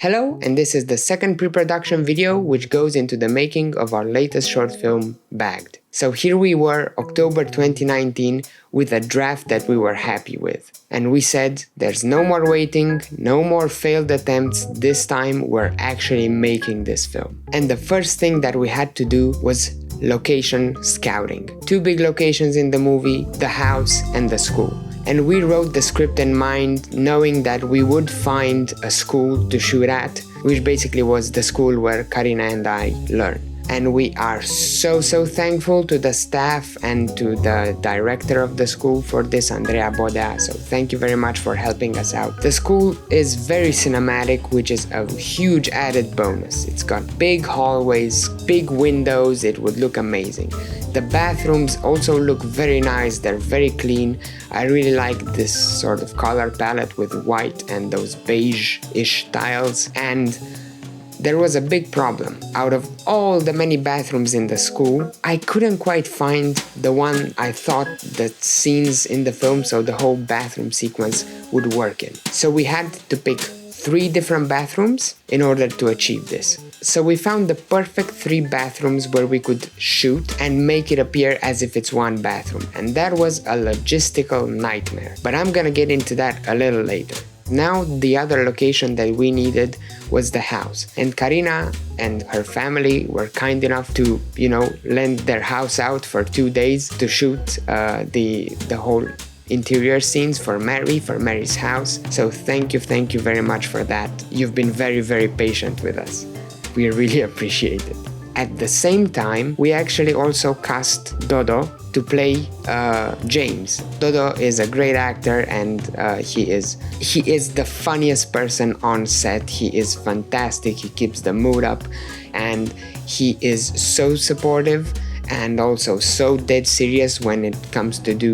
Hello, and this is the second pre-production video which goes into the making of our latest short film, Bagged. So here we were, October 2019, with a draft that we were happy with. And we said, there's no more waiting, no more failed attempts, this time we're actually making this film. And the first thing that we had to do was location scouting. 2 big locations in the movie, the house and the school. And we wrote the script in mind knowing that we would find a school to shoot at, which basically was the school where Karina and I learned. And we are so thankful to the staff and to the director of the school for this, Andrea Berde. So thank you very much for helping us out. The school is very cinematic, which is a huge added bonus. It's got big hallways, big windows, it would look amazing. The bathrooms also look very nice, they're very clean. I really like this sort of color palette with white and those beige-ish tiles. And there was a big problem. Out of all the many bathrooms in the school, I couldn't quite find the one I thought the scenes in the film, so the whole bathroom sequence, would work in. So we had to pick 3 different bathrooms in order to achieve this. So we found the perfect 3 bathrooms where we could shoot and make it appear as if it's one bathroom. And that was a logistical nightmare. But I'm gonna get into that a little later. Now the other location that we needed was the house, and Karina and her family were kind enough to, lend their house out for 2 days to shoot the whole interior scenes for Mary's house. So thank you very much for that. You've been very patient with us. We really appreciate it. At the same time, we actually also cast Dodo to play James. Dodo is a great actor, and he is the funniest person on set. He is fantastic, he keeps the mood up, and he is so supportive and also so dead serious when it comes to do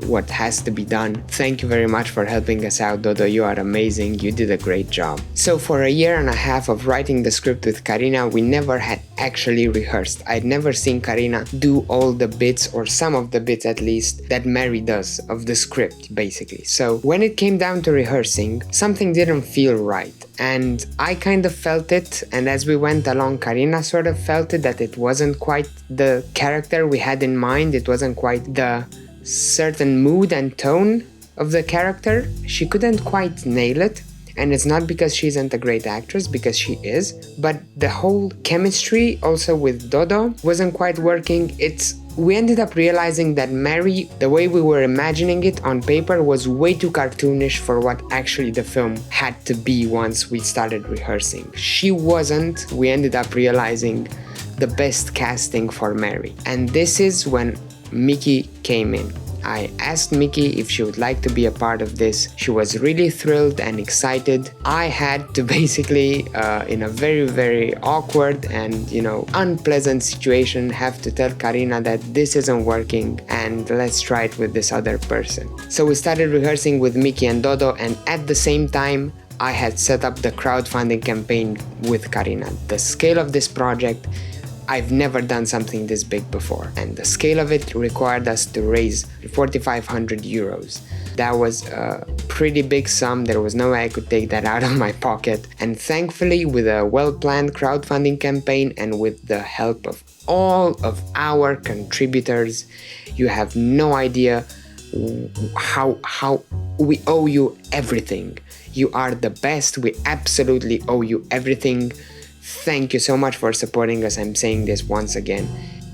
what has to be done. Thank you very much for helping us out, Dodo. You are amazing. You did a great job. So for a year and a half of writing the script with Karina, we never had actually rehearsed. I'd never seen Karina do all the bits, or some of the bits at least, that Mary does of the script, basically. So when it came down to rehearsing, something didn't feel right. And I kind of felt it, and as we went along, Karina sort of felt it, that it wasn't quite the character we had in mind. It wasn't quite the certain mood and tone of the character. She couldn't quite nail it. And it's not because she isn't a great actress, because she is, but the whole chemistry also with Dodo wasn't quite working. We ended up realizing that Mary, the way we were imagining it on paper, was way too cartoonish for what actually the film had to be once we started rehearsing. She wasn't, we ended up realizing, the best casting for Mary. And this is when Miky came in. I asked Miky if she would like to be a part of this. She was really thrilled and excited. I had to basically, in a very awkward and, unpleasant situation, have to tell Karina that this isn't working and let's try it with this other person. So we started rehearsing with Miky and Dodo, and at the same time, I had set up the crowdfunding campaign with Karina. The scale of this project, I've never done something this big before, and the scale of it required us to raise 4,500 euros. That was a pretty big sum. There was no way I could take that out of my pocket, and thankfully, with a well-planned crowdfunding campaign and with the help of all of our contributors, you have no idea how we owe you everything. You are the best. We absolutely owe you everything. Thank you so much for supporting us. I'm saying this once again.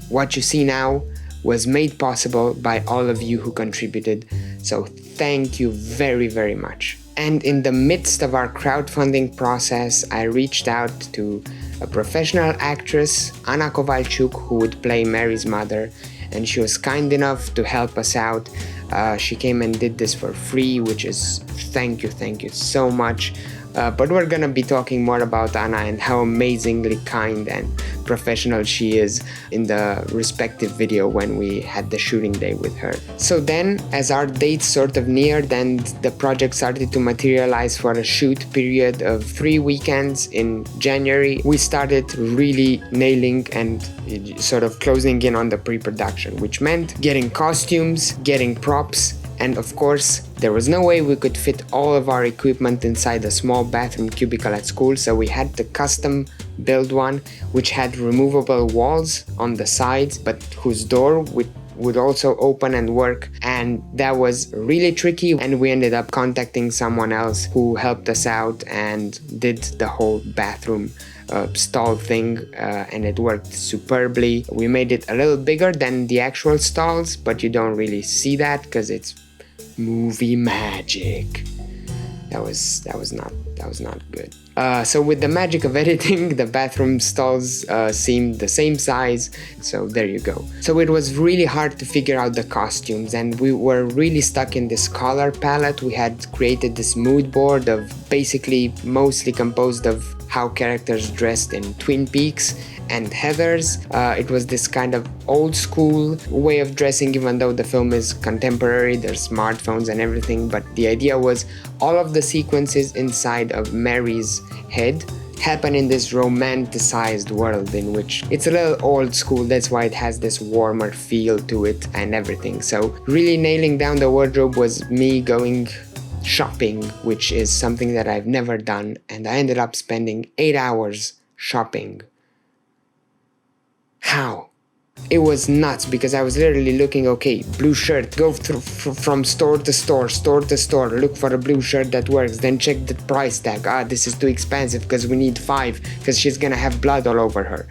What you see now was made possible by all of you who contributed. So thank you very much. And in the midst of our crowdfunding process, I reached out to a professional actress, Anna Covalciuc, who would play Mary's mother, and she was kind enough to help us out. She came and did this for free, which is thank you so much. But we're gonna be talking more about Anna and how amazingly kind and professional she is in the respective video when we had the shooting day with her. So then, as our dates sort of neared and the project started to materialize for a shoot period of 3 weekends in January, we started really nailing and sort of closing in on the pre-production, which meant getting costumes, getting props, And of course, there was no way we could fit all of our equipment inside a small bathroom cubicle at school, so we had to custom build one which had removable walls on the sides, but whose door would also open and work, and that was really tricky, and we ended up contacting someone else who helped us out and did the whole bathroom stall thing, and it worked superbly. We made it a little bigger than the actual stalls, but you don't really see that because it's movie magic. That was not good. So with the magic of editing, the bathroom stalls seemed the same size, so there you go. So it was really hard to figure out the costumes, and we were really stuck in this color palette. We had created this mood board of basically mostly composed of how characters dressed in Twin Peaks and Heathers. It was this kind of old school way of dressing, even though the film is contemporary, there's smartphones and everything, but the idea was all of the sequences inside of Mary's head happen in this romanticized world in which it's a little old school. That's why it has this warmer feel to it and everything. So really nailing down the wardrobe was me going shopping, which is something that I've never done, and I ended up spending 8 hours shopping. How? It was nuts because I was literally looking, okay, blue shirt, go from store to store, look for a blue shirt that works, then check the price tag. This is too expensive because we need 5 because she's gonna have blood all over her.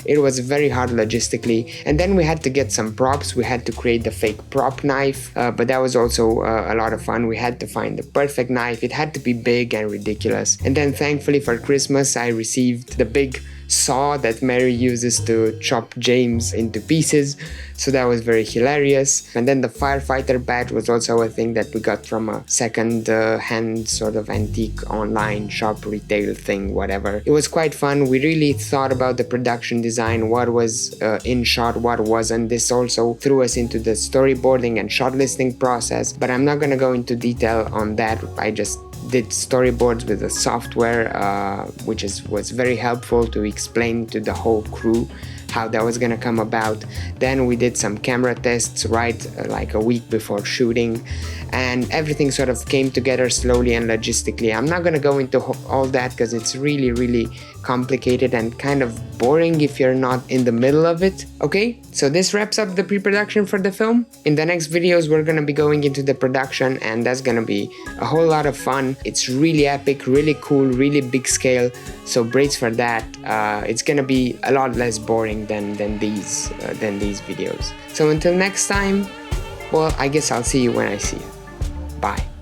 It was very hard logistically, and then we had to get some props. We had to create the fake prop knife, but that was also a lot of fun. We had to find the perfect knife. It had to be big and ridiculous. And then thankfully for Christmas, I received the big saw that Mary uses to chop James into pieces, so that was very hilarious. And then the firefighter badge was also a thing that we got from a second hand sort of antique online shop retail thing, whatever. It was quite fun. We really thought about the production design, what was in shot, what wasn't. This also threw us into the storyboarding and shot listing process, but I'm not gonna go into detail on that. I just did storyboards with the software, which was very helpful to explain to the whole crew how that was gonna come about. Then we did some camera tests like a week before shooting, and everything sort of came together slowly and logistically. I'm not gonna go into all that because it's really, really complicated and kind of boring if you're not in the middle of it. Okay, so this wraps up the pre-production for the film. In the next videos, we're gonna be going into the production, and that's gonna be a whole lot of fun. It's really epic, really cool, really big scale, so brace for that. It's gonna be a lot less boring than these videos. So until next time, well, I guess I'll see you when I see you. Bye.